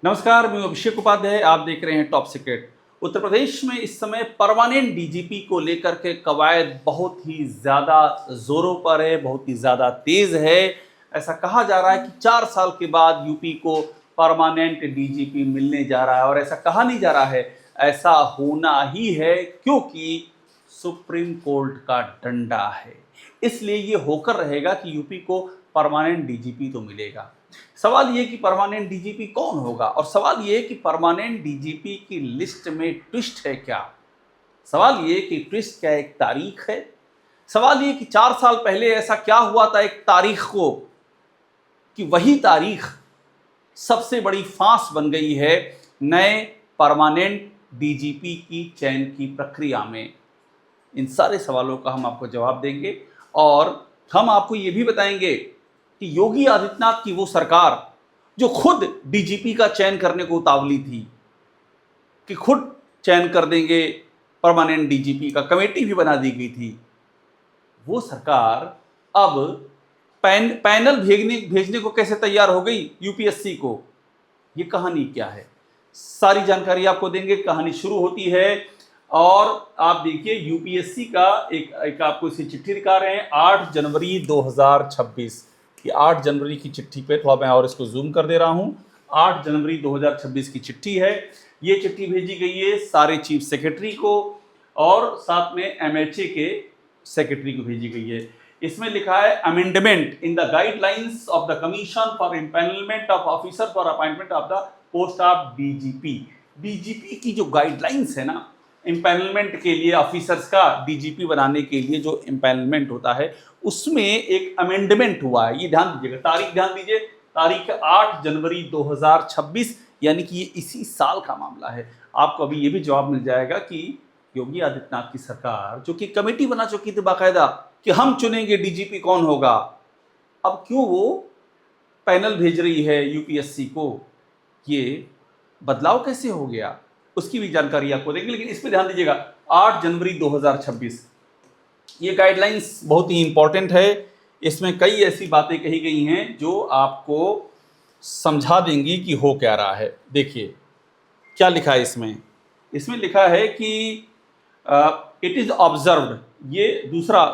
नमस्कार, मैं अभिषेक उपाध्याय। आप देख रहे हैं टॉप सीक्रेट। उत्तर प्रदेश में इस समय परमानेंट डीजीपी को लेकर के कवायद बहुत ही ज़्यादा ज़ोरों पर है, बहुत ही ज़्यादा तेज़ है। ऐसा कहा जा रहा है कि 4 साल के बाद यूपी को परमानेंट डीजीपी मिलने जा रहा है, और ऐसा कहा नहीं जा रहा है, ऐसा होना ही है क्योंकि सुप्रीम कोर्ट का डंडा है। इसलिए ये होकर रहेगा कि यूपी को परमानेंट डीजीपी तो मिलेगा। सवाल ये कि परमानेंट डीजीपी कौन होगा, और सवाल ये कि परमानेंट डीजीपी की लिस्ट में ट्विस्ट है क्या। सवाल ये कि ट्विस्ट क्या एक तारीख है। सवाल ये कि 4 साल पहले ऐसा क्या हुआ था एक तारीख को कि वही तारीख सबसे बड़ी फांस बन गई है नए परमानेंट डीजीपी की चयन की प्रक्रिया में। इन सारे सवालों का हम आपको जवाब देंगे, और हम आपको ये भी बताएंगे कि योगी आदित्यनाथ की वो सरकार जो खुद डीजीपी का चयन करने को उतावली थी कि खुद चयन कर देंगे, परमानेंट डीजीपी का कमेटी भी बना दी गई थी, वो सरकार अब पैनल भेजने को कैसे तैयार हो गई यूपीएससी को। ये कहानी क्या है, सारी जानकारी आपको देंगे। कहानी शुरू होती है, और आप देखिए यूपीएससी का एक आपको इसे चिट्ठी दिखा रहे हैं, 8 जनवरी 2026। कि 8 जनवरी की चिट्ठी पे थोड़ा मैं और इसको जूम कर दे रहा हूं। 8 जनवरी 2026 की चिट्ठी है। ये चिट्ठी भेजी गई है सारे चीफ सेक्रेटरी को, और साथ में एमएचए के सेक्रेटरी को भेजी गई है। इसमें लिखा है amendment in the guidelines of the commission for empanelment of officer for appointment of the post of DGP. DGP की जो गाइडलाइंस है ना, इम्पैनलमेंट के लिए ऑफिसर्स का डीजीपी बनाने के लिए जो इम्पैनलमेंट होता है, उसमें एक अमेंडमेंट हुआ है। ये ध्यान दीजिएगा, तारीख ध्यान दीजिए, तारीख 8 जनवरी 2026, यानी कि ये इसी साल का मामला है। आपको अभी ये भी जवाब मिल जाएगा कि योगी आदित्यनाथ की सरकार जो कि कमेटी बना चुकी थी बाकायदा कि हम चुनेंगे डीजीपी कौन होगा, अब क्यों वो पैनल भेज रही है यूपीएससी को। ये बदलाव कैसे हो गया, उसकी भी जानकारी आपको देंगे, लेकिन इस पर ध्यान दीजिएगा 8 जनवरी 2026। ये गाइडलाइंस बहुत ही इंपॉर्टेंट है। इसमें कई ऐसी बातें कही गई हैं जो आपको समझा देंगी कि हो क्या रहा है। देखिए क्या लिखा है इसमें। इसमें लिखा है कि इट इज ऑब्जर्व्ड, ये दूसरा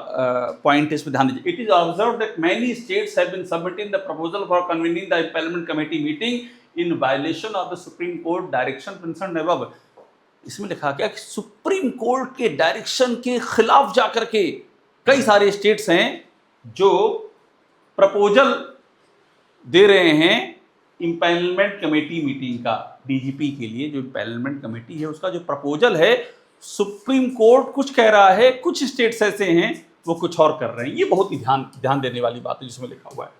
पॉइंट है, इस पर ध्यान दीजिए। It is observed that many states have been submitting the proposal for convening the empanelment committee meeting in violation of the supreme court direction concerned above. इसमें लिखा क्या कि सुप्रीम कोर्ट के डायरेक्शन के खिलाफ जाकर के कई सारे स्टेट्स हैं जो प्रपोजल दे रहे हैं इम्पैनलमेंट कमेटी मीटिंग का। डीजीपी के लिए जो इम्पैनलमेंट कमेटी है उसका जो प्रपोजल है, सुप्रीम कोर्ट कुछ कह रहा है, कुछ स्टेट्स ऐसे हैं वो कुछ और कर रहे हैं। ये बहुत ही ध्यान देने वाली बात है जिसमें लिखा हुआ है।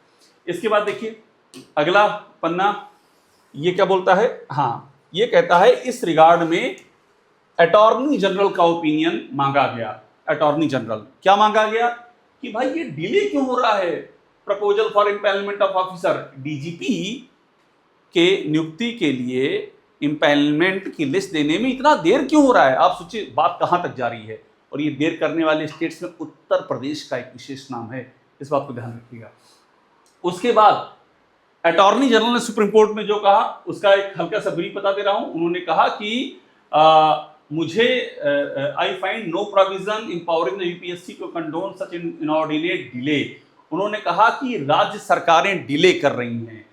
इसके बाद देखिए अगला पन्ना, ये क्या बोलता है। हाँ, ये कहता है इस रिगार्ड में अटॉर्नी जनरल का ओपिनियन मांगा गया। अटॉर्नी जनरल क्या मांगा गया कि भाई ये डिले क्यों हो रहा है proposal for empanelment of officer. DGP के नियुक्ति के लिए इम्पैनलमेंट की लिस्ट देने में इतना देर क्यों हो रहा है। आप सोचिए बात कहां तक जा रही है। और ये देर करने वाले स्टेट्स में उत्तर प्रदेश का एक विशेष नाम है, इस बात को ध्यान रखिएगा। उसके बाद अटॉर्नी जनरल ने सुप्रीम कोर्ट में जो कहा उसका एक हल्का सा ब्रीफ बता दे रहा हूं। उन्होंने कहा कि मुझे I find no provision empowering the UPSC to condone such inordinate delay. उन्होंने कहा कि राज्य सरकारें डिले कर रही हैं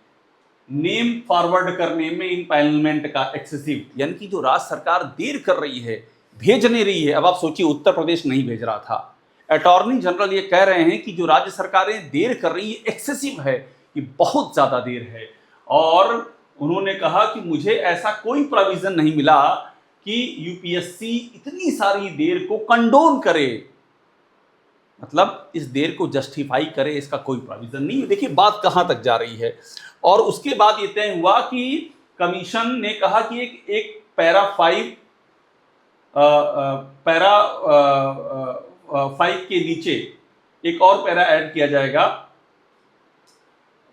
नेम फॉरवर्ड करने में इम्पैनलमेंट का एक्सेसिव, यानी कि जो राज्य सरकार देर कर रही है, भेज नहीं रही है। अब आप सोचिए उत्तर प्रदेश नहीं भेज रहा था, अटॉर्नी जनरल ये कह रहे हैं कि जो राज्य सरकारें देर कर रही है एक्सेसिव है, ये बहुत ज़्यादा देर है। और उन्होंने कहा कि मुझे ऐसा कोई प्रोविज़न नहीं मिला कि यूपीएससी इतनी सारी देर को कंडोन करे, मतलब इस देर को जस्टिफाई करे, इसका कोई प्रोविज़न नहीं है। देखिए बात कहाँ तक जा रही है। और उसके बाद ये तय हुआ कि कमीशन ने कहा कि एक पैरा 5 के नीचे एक और पैरा ऐड किया जाएगा,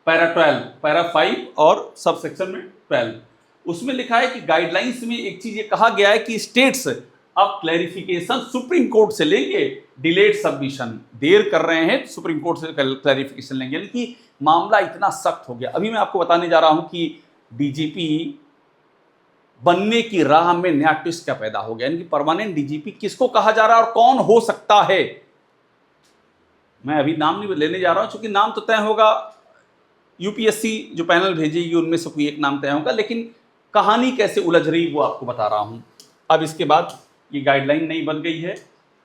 पैरा 12, पैरा 5 और सब सेक्शन में 12। उसमें लिखा है कि गाइडलाइंस में एक चीज ये कहा गया है कि स्टेट्स अब क्लैरिफिकेशन सुप्रीम कोर्ट से लेंगे। डिलेड सबमिशन, देर कर रहे हैं सुप्रीम कोर्ट से क्लैरिफिकेशन लेंगे, यानी कि मामला इतना सख्त हो गया। अभी मैं आपको बताने जा रहा हूं कि डीजीपी बनने की राह में नया ट्विस्ट क्या पैदा हो गया, यानी कि परमानेंट डीजीपी किसको कहा जा रहा है और कौन हो सकता है। मैं अभी नाम नहीं लेने जा रहा हूं, क्योंकि नाम तो तय होगा, यूपीएससी जो पैनल भेजेगी उनमें से कोई एक नाम तय होगा, लेकिन कहानी कैसे उलझ रही वो आपको बता रहा हूं। अब इसके बाद ये गाइडलाइन नई बन गई है,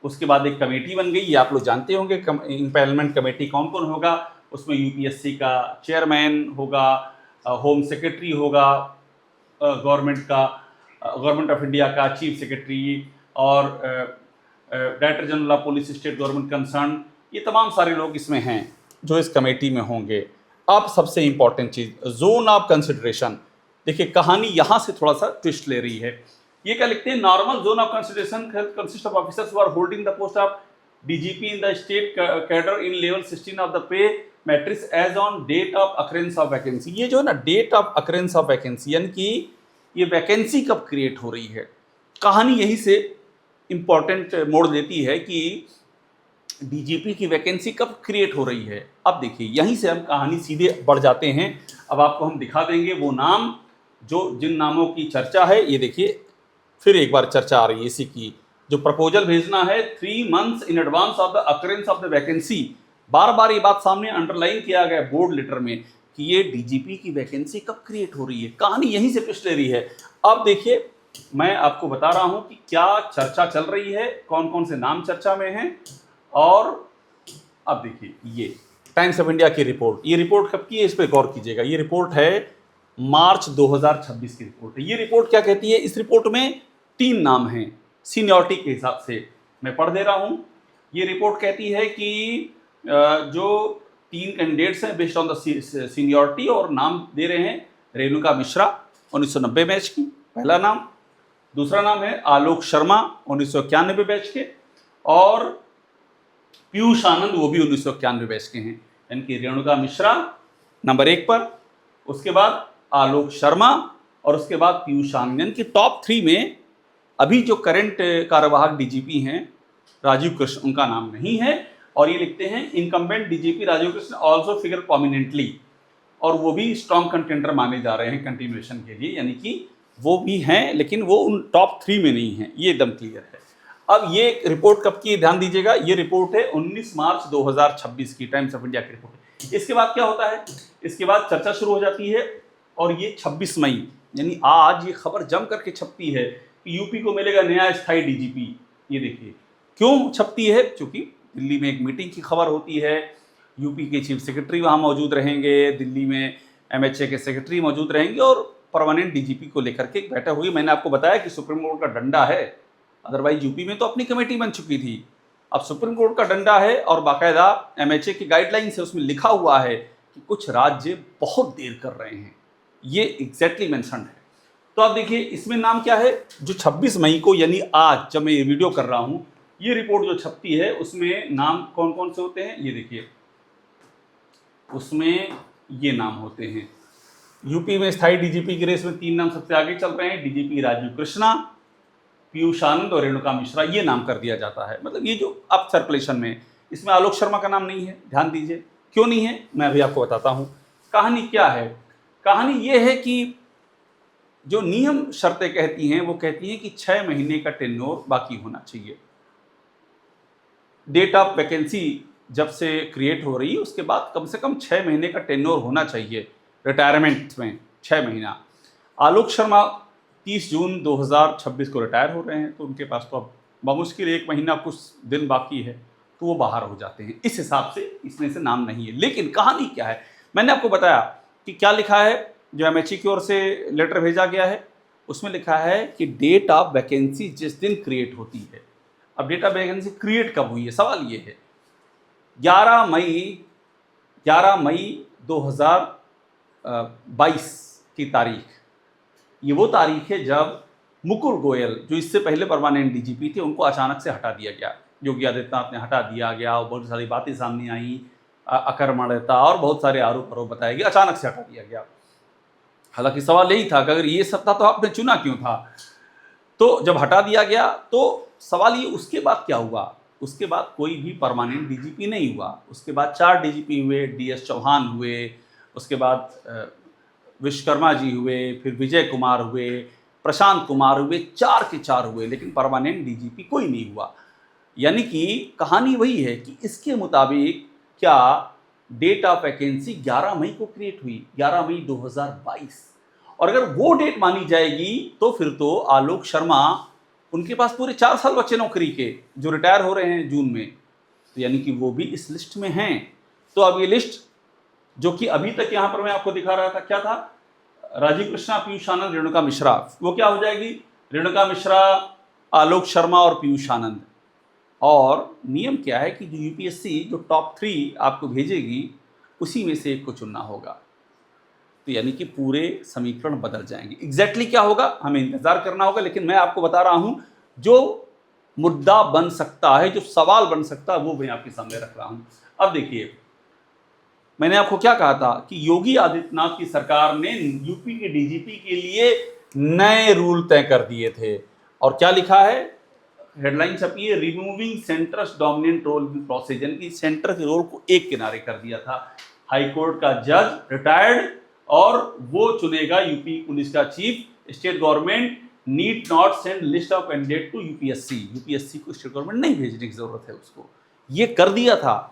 उसके बाद एक कमेटी बन गई, ये आप लोग जानते होंगे इम्पेलमेंट कमेटी कौन कौन होगा। उसमें यूपीएससी का चेयरमैन होगा, होम सेक्रेटरी होगा, गवर्नमेंट ऑफ इंडिया का चीफ सेक्रेटरी, और director general of police state government concern, ये तमाम सारे लोग इसमें हैं जो इस कमेटी में होंगे। अब सबसे important cheese, zone of consideration. देखिए कहानी यहाँ से थोड़ा सा ट्विस्ट ले रही है। ये क्या लिखते हैं, normal zone of consideration consist of officers who are holding the post of DGP in the state cadre in level 16 of the pay matrix as on date of occurrence of vacancy. ये जो है ना, date of occurrence of vacancy, यानी कि ये vacancy कब create हो रही है। कहानी यहीं से इंपॉर्टेंट मोड़ लेती है कि डीजीपी की वैकेंसी कब क्रिएट हो रही है। अब देखिए यहीं से हम कहानी सीधे बढ़ जाते हैं। अब आपको हम दिखा देंगे वो नाम जो जिन नामों की चर्चा है। ये देखिए फिर एक बार चर्चा आ रही है इसी की। जो प्रपोजल भेजना है 3 months in advance of the occurrence of the vacancy. बार बार ये बात सामने अंडरलाइन किया गया बोर्ड लेटर में कि ये डीजीपी की वैकेंसी कब क्रिएट हो रही है। कहानी यहीं से पिछ ले रही है। अब देखिए मैं आपको बता रहा हूं कि क्या चर्चा चल रही है, कौन कौन से नाम चर्चा में हैं। और अब देखिए ये टाइम्स ऑफ इंडिया की रिपोर्ट, ये रिपोर्ट कब की है इस पर गौर कीजिएगा। ये रिपोर्ट है मार्च 2026 की रिपोर्ट है। ये रिपोर्ट क्या कहती है, इस रिपोर्ट में 3 नाम हैं सीनियरिटी के हिसाब से, मैं पढ़ दे रहा हूं। ये रिपोर्ट कहती है कि जो 3 कैंडिडेट्स हैं बेस्ड ऑन द सीनियरिटी, और नाम दे रहे हैं रेणुका मिश्रा 1990 बैच की, पहला नाम। दूसरा नाम है आलोक शर्मा 1991 बैच के, और पीयूष आनंद वो भी 1991 बैच के हैं। यानी कि रेणुका मिश्रा नंबर 1 पर, उसके बाद आलोक शर्मा, और उसके बाद पीयूष आनंद। यानी कि टॉप 3 में अभी जो करंट कार्यवाहक डीजीपी हैं राजीव कृष्ण, उनका नाम नहीं है। और ये लिखते हैं incumbent DGP Rajeev Krishna also figure prominently, और वो भी स्ट्रॉन्ग कंटेंडर माने जा रहे हैं कंटिन्यूएशन के लिए। यानी कि वो भी हैं लेकिन वो उन टॉप 3 में नहीं है, ये एकदम क्लियर है। अब ये रिपोर्ट कब की, ध्यान दीजिएगा, ये रिपोर्ट है 19 मार्च 2026 की, टाइम्स ऑफ इंडिया की रिपोर्ट है। इसके बाद क्या होता है, इसके बाद चर्चा शुरू हो जाती है, और ये 26 मई यानी आज ये खबर जम करके छपती है कि यूपी को मिलेगा नया स्थायी डीजीपी। ये देखिए क्यों छपती है, क्योंकि दिल्ली में एक मीटिंग की खबर होती है, यूपी के चीफ सेक्रेटरी वहाँ मौजूद रहेंगे, दिल्ली में एमएचए के सेक्रेटरी मौजूद रहेंगे, और परमानेंट डीजीपी को लेकर के एक बैठक हुई। मैंने आपको बताया कि सुप्रीम कोर्ट का डंडा है, अदरवाइज यूपी में तो अपनी कमेटी बन चुकी थी। अब सुप्रीम कोर्ट का डंडा है, और बाकायदा एमएचए की गाइडलाइंस है, उसमें लिखा हुआ है कि कुछ राज्य बहुत देर कर रहे हैं, ये एग्जैक्टली मेंशन्ड है। तो आप देखिए इसमें नाम क्या है, जो 26 मई को यानी आज जब मैं ये वीडियो कर रहा हूँ, ये रिपोर्ट जो छपती है उसमें नाम कौन कौन से होते हैं, ये देखिए उसमें ये नाम होते हैं। यूपी में स्थायी डीजीपी की रेस में 3 नाम सबसे आगे चल रहे हैं, डीजीपी राजीव कृष्णा, पीयूष आनंद और रेणुका मिश्रा, ये नाम कर दिया जाता है। मतलब ये जो अब सर्कुलेशन में, इसमें आलोक शर्मा का नाम नहीं है। ध्यान दीजिए क्यों नहीं है, मैं अभी आपको बताता हूँ। कहानी क्या है, कहानी ये है कि जो नियम शर्तें कहती हैं वो कहती हैं कि 6 महीने का टेन्योर बाकी होना चाहिए। डेट ऑफ वैकेंसी जब से क्रिएट हो रही है उसके बाद कम से कम 6 महीने का टेन्योर होना चाहिए रिटायरमेंट में, 6 महीना। आलोक शर्मा 30 जून 2026 को रिटायर हो रहे हैं, तो उनके पास तो अब बमुश्किल 1 महीना कुछ दिन बाकी है, तो वो बाहर हो जाते हैं। इस हिसाब से इसमें से नाम नहीं है। लेकिन कहानी क्या है, मैंने आपको बताया कि क्या लिखा है, जो एमएचए की ओर से लेटर भेजा गया है उसमें लिखा है कि डेट ऑफ वैकेंसी जिस दिन क्रिएट होती है। अब डेट ऑफ वैकेंसी क्रिएट कब हुई है, सवाल ये है। 11 मई 2022 की तारीख, ये वो तारीख है जब मुकुल गोयल जो इससे पहले परमानेंट डीजीपी थे उनको अचानक से हटा दिया गया। योगी आदित्यनाथ ने हटा दिया गया और बहुत सारी बातें सामने आई, अकर्मण्यता और बहुत सारे आरोप बताए गए, अचानक से हटा दिया गया। हालांकि सवाल यही था कि अगर ये सब था तो आपने चुना क्यों था। तो जब हटा दिया गया तो सवाल ये, उसके बाद क्या हुआ, उसके बाद कोई भी परमानेंट डीजीपी नहीं हुआ। उसके बाद 4 डीजीपी हुए, डीएस चौहान हुए, उसके बाद विश्वकर्मा जी हुए, फिर विजय कुमार हुए, प्रशांत कुमार हुए, 4 के 4 हुए, लेकिन परमानेंट डीजीपी कोई नहीं हुआ। यानी कि कहानी वही है कि इसके मुताबिक क्या डेट ऑफ वैकेंसी 11 मई को क्रिएट हुई, 11 मई 2022, और अगर वो डेट मानी जाएगी तो फिर तो आलोक शर्मा, उनके पास पूरे 4 साल बचे नौकरी के, जो रिटायर हो रहे हैं जून में, तो यानी कि वो भी इस लिस्ट में हैं। तो अब ये लिस्ट जो कि अभी तक यहाँ पर मैं आपको दिखा रहा था, क्या था, राजीव कृष्णा, पीयूष आनंद, रेणुका मिश्रा, वो क्या हो जाएगी, रेणुका मिश्रा, आलोक शर्मा और पीयूष आनंद। और नियम क्या है कि जो यूपीएससी जो टॉप 3 आपको भेजेगी उसी में से एक को चुनना होगा, तो यानी कि पूरे समीकरण बदल जाएंगे। एग्जैक्टली क्या होगा हमें इंतजार करना होगा, लेकिन मैं आपको बता रहा हूं जो मुद्दा बन सकता है, जो सवाल बन सकता है, वो मैं आपके सामने रख रहा हूं। अब देखिए, मैंने आपको क्या कहा था कि योगी आदित्यनाथ की सरकार ने यूपी के डीजीपी के लिए नए रूल तय कर दिए थे, और क्या लिखा है, हेडलाइन छपी है, removing centre's dominant role in process, यानी कि सेंटर के रोल को एक किनारे कर दिया था। हाईकोर्ट का जज रिटायर्ड और वो चुनेगा यूपी पुलिस का chief. State government need not send list of candidate to UPSC, UPSC को स्टेट गवर्नमेंट नहीं भेजने की जरूरत है उसको, ये कर दिया था।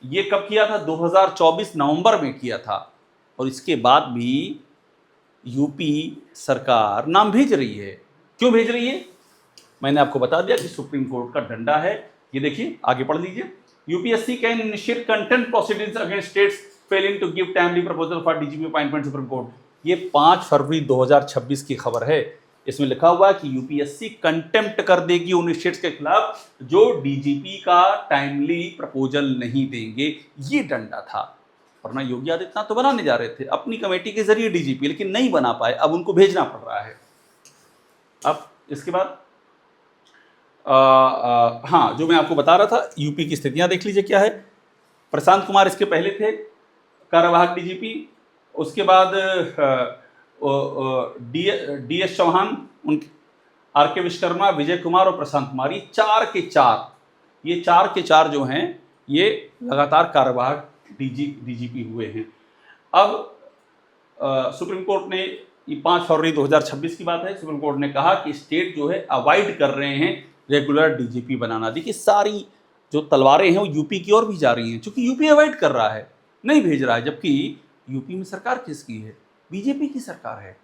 ये कब किया था, 2024 नवंबर में किया था, और इसके बाद भी यूपी सरकार नाम भेज रही है। क्यों भेज रही है, मैंने आपको बता दिया कि सुप्रीम कोर्ट का डंडा है। ये देखिए, आगे पढ़ लीजिए, UPSC can initiate contempt proceedings against states failing to give timely proposal for DGP appointment supreme court. ये 5 फरवरी 2026 की खबर है। इसमें लिखा हुआ है कि यूपीएससी कंटेम्प्ट कर देगी उन स्टेट्स के खिलाफ जो डीजीपी का टाइमली प्रपोजल नहीं देंगे। ये डंडा था, वरना योगी आदित्यनाथ तो बनाने जा रहे थे अपनी कमेटी के जरिए डीजीपी, लेकिन नहीं बना पाए, अब उनको भेजना पड़ रहा है। अब इसके बाद हाँ, जो मैं आपको बता रहा था, यूपी की स्थितियां देख लीजिए क्या है। प्रशांत कुमार इसके पहले थे कार्यवाहक डीजीपी, उसके बाद डी एस चौहान, उनके आर के विश्वकर्मा, विजय कुमार और प्रशांत कुमार, ये 4 के 4 जो हैं ये लगातार कार्यवाहक डीजीपी हुए हैं। अब सुप्रीम कोर्ट ने, ये 5 फरवरी 2026 की बात है, सुप्रीम कोर्ट ने कहा कि स्टेट जो है अवॉइड कर रहे हैं रेगुलर डीजीपी बनाना। देखिए, सारी जो तलवारें हैं वो यूपी की ओर भी जा रही हैं, क्योंकि यूपी अवॉइड कर रहा है, नहीं भेज रहा है, जबकि यूपी में सरकार किसकी है, बीजेपी की सरकार है।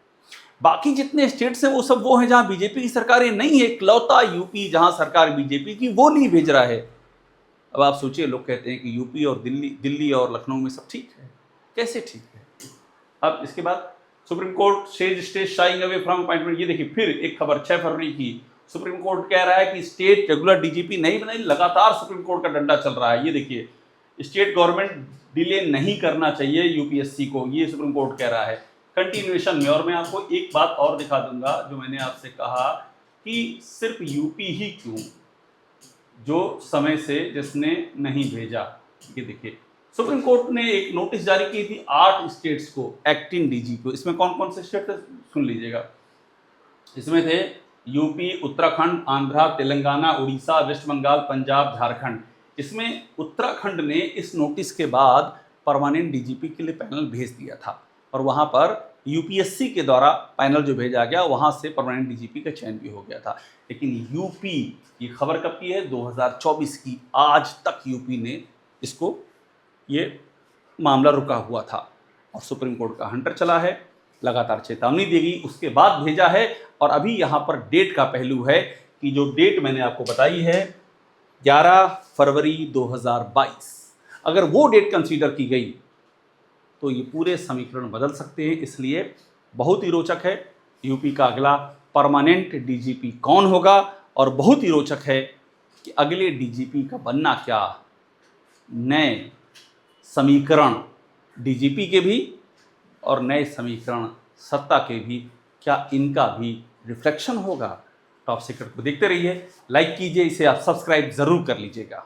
बाकी जितने स्टेट्स हैं वो सब वो हैं जहां बीजेपी की सरकारें नहीं है, इकलौता यूपी जहां सरकार बीजेपी की, वो नहीं भेज रहा है। अब आप सोचिए, लोग कहते हैं कि यूपी और दिल्ली और लखनऊ में सब ठीक है, कैसे ठीक है। अब इसके बाद supreme court says state sharing away from appointment. ये देखिए फिर एक खबर 6 फरवरी की, सुप्रीम कोर्ट कह रहा है कि स्टेट रेगुलर डीजीपी नहीं बनाई, लगातार सुप्रीम कोर्ट का डंडा चल रहा है। ये देखिए, स्टेट गवर्नमेंट डिले नहीं करना चाहिए यूपीएससी को, ये सुप्रीम कोर्ट कह रहा है कंटिन्यूएशन में। और मैं आपको एक बात और दिखा दूंगा, जो मैंने आपसे कहा कि सिर्फ यूपी ही क्यों, जो समय से जिसने नहीं भेजा। ये देखिए, सुप्रीम कोर्ट ने एक नोटिस जारी की थी 8 स्टेट्स को एक्टिंग डीजीपी को। इसमें कौन कौन से स्टेट थे सुन लीजिएगा। इसमें थे यूपी, उत्तराखंड, आंध्रा, तेलंगाना, उड़ीसा, वेस्ट बंगाल, पंजाब, झारखंड। इसमें उत्तराखंड ने इस नोटिस के बाद परमानेंट डीजीपी के लिए पैनल भेज दिया था, और वहाँ पर यूपीएससी के द्वारा पैनल जो भेजा गया वहाँ से परमानेंट डीजीपी का चयन भी हो गया था। लेकिन यूपी, ये खबर कब की है, 2024 की, आज तक यूपी ने इसको, ये मामला रुका हुआ था, और सुप्रीम कोर्ट का हंटर चला है, लगातार चेतावनी दी गई, उसके बाद भेजा है। और अभी यहाँ पर डेट का पहलू है कि जो डेट मैंने आपको बताई है 11 फरवरी 2022, अगर वो डेट कंसीडर की गई तो ये पूरे समीकरण बदल सकते हैं। इसलिए बहुत ही रोचक है यूपी का अगला परमानेंट डीजीपी कौन होगा, और बहुत ही रोचक है कि अगले डीजीपी का बनना क्या, नए समीकरण डीजीपी के भी और नए समीकरण सत्ता के भी, क्या इनका भी रिफ्लेक्शन होगा। टॉप सीक्रेट को देखते रहिए, लाइक कीजिए, इसे आप सब्सक्राइब ज़रूर कर लीजिएगा।